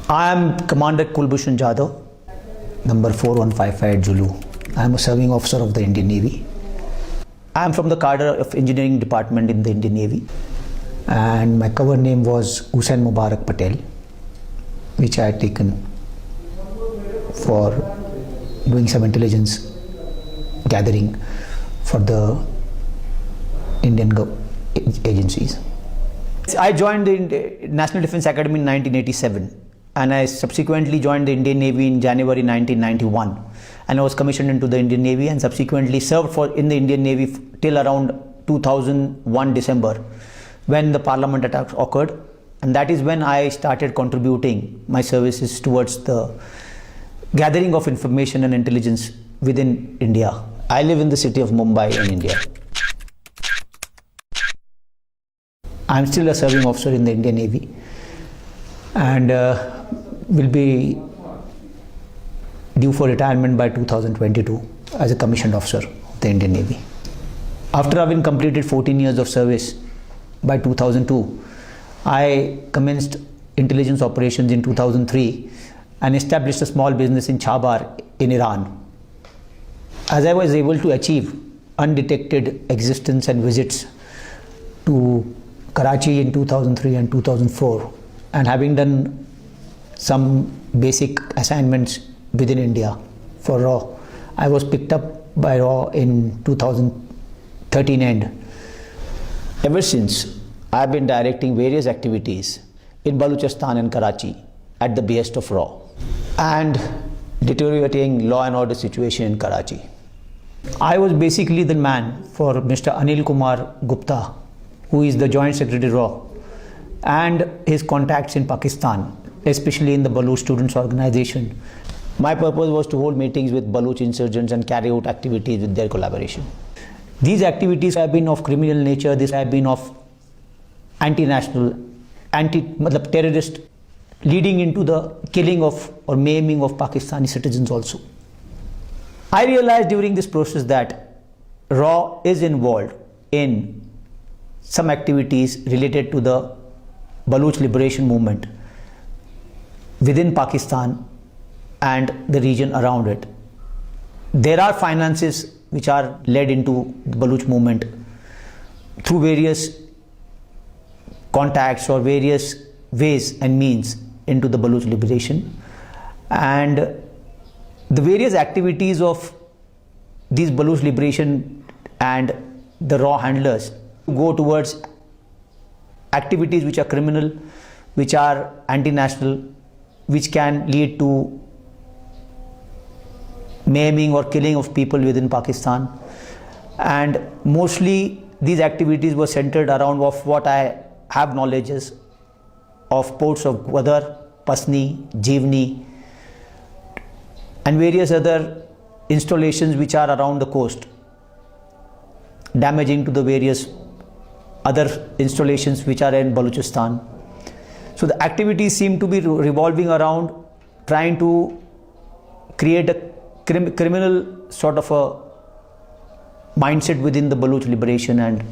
I am Commander Kalboshan RAW, number 4155 Zulu. I am a serving officer of the Indian Navy. I am from the cadre of engineering department in the Indian Navy, and my cover name was Hussain Mubarak Patel, which I had taken for doing some intelligence gathering for the Indian agencies. I joined the National Defence Academy in 1987, and I subsequently joined the Indian Navy in January 1991, and I was commissioned into the Indian Navy and subsequently served in the Indian Navy till around 2001 December, when the Parliament attack occurred, and that is when I started contributing my services towards the gathering of information and intelligence within India. I live in the city of Mumbai in India. I am still a serving officer in the Indian Navy, and will be due for retirement by 2022 as a commissioned officer of the Indian Navy. After having completed 14 years of service by 2002, I commenced intelligence operations in 2003 and established a small business in Chabar in Iran. As I was able to achieve undetected existence and visits to Karachi in 2003 and 2004, and having done some basic assignments within India for RAW, I was picked up by RAW in 2013 end. Ever since, I have been directing various activities in Balochistan and Karachi at the behest of RAW, and deteriorating law and order situation in Karachi. I was basically the man for Mr. Anil Kumar Gupta, who is the Joint Secretary RAW, and his contacts in Pakistan, especially in the Baloch Students Organization. My purpose was to hold meetings with Baloch insurgents and carry out activities with their collaboration. These activities have been of criminal nature. These have been of anti-national, terrorist, leading into the killing of or maiming of Pakistani citizens also. I realized during this process that RAW is involved in some activities related to the Baloch liberation movement within Pakistan and the region around it. There are finances which are led into the Baloch movement through various contacts or various ways and means into the Baloch liberation, and the various activities of these Baloch liberation and the RAW handlers go towards activities which are criminal, which are anti-national, which can lead to maiming or killing of people within Pakistan. And mostly these activities were centered around of what I have knowledges of ports of Gwadar, Pasni, Jivni, and various other installations which are around the coast, damaging to the various other installations which are in Balochistan. So the activities seem to be revolving around trying to create a criminal sort of a mindset within the Baloch liberation and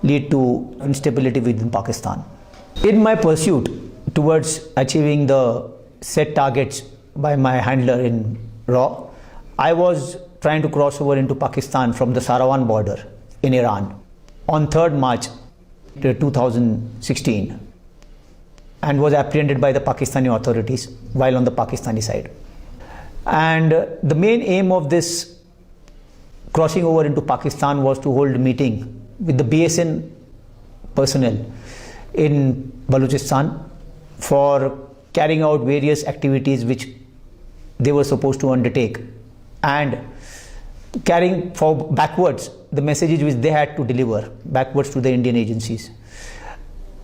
lead to instability within Pakistan. In my pursuit towards achieving the set targets by my handler in RAW, I was trying to cross over into Pakistan from the Sarawan border in Iran on 3rd March 2016, and was apprehended by the Pakistani authorities while on the Pakistani side. And the main aim of this crossing over into Pakistan was to hold a meeting with the BSN personnel in Balochistan for carrying out various activities which they were supposed to undertake, and carrying backwards the messages which they had to deliver backwards to the Indian agencies.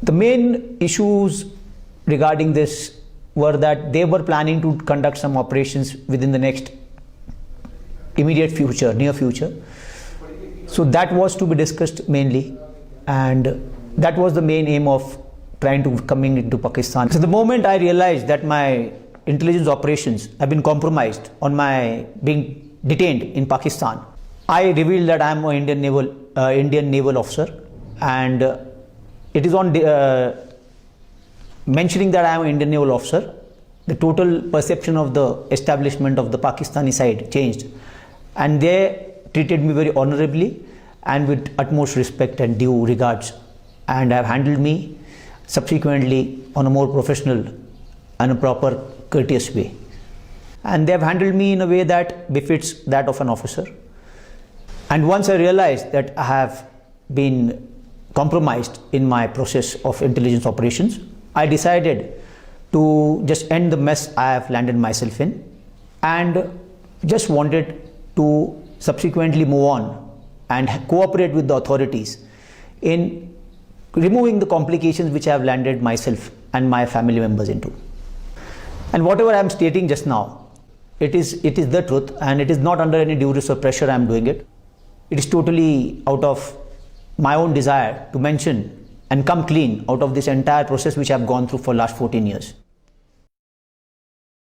The main issues regarding this were that they were planning to conduct some operations within the next immediate future, near future. So that was to be discussed mainly, and that was the main aim of trying to coming into Pakistan. So the moment I realized that my intelligence operations have been compromised on my being detained in Pakistan, I revealed that I am an Indian naval officer, and it is on mentioning that I am an Indian naval officer, the total perception of the establishment of the Pakistani side changed, and they treated me very honorably and with utmost respect and due regards, and have handled me subsequently on a more professional and a proper courteous way. And they have handled me in a way that befits that of an officer. And once I realized that I have been compromised in my process of intelligence operations, I decided to just end the mess I have landed myself in, and just wanted to subsequently move on and cooperate with the authorities in removing the complications which I have landed myself and my family members into. And whatever I am stating just now, it is the truth, and it is not under any duress or pressure I am doing it. It is totally out of my own desire to mention and come clean out of this entire process which I have gone through for last 14 years.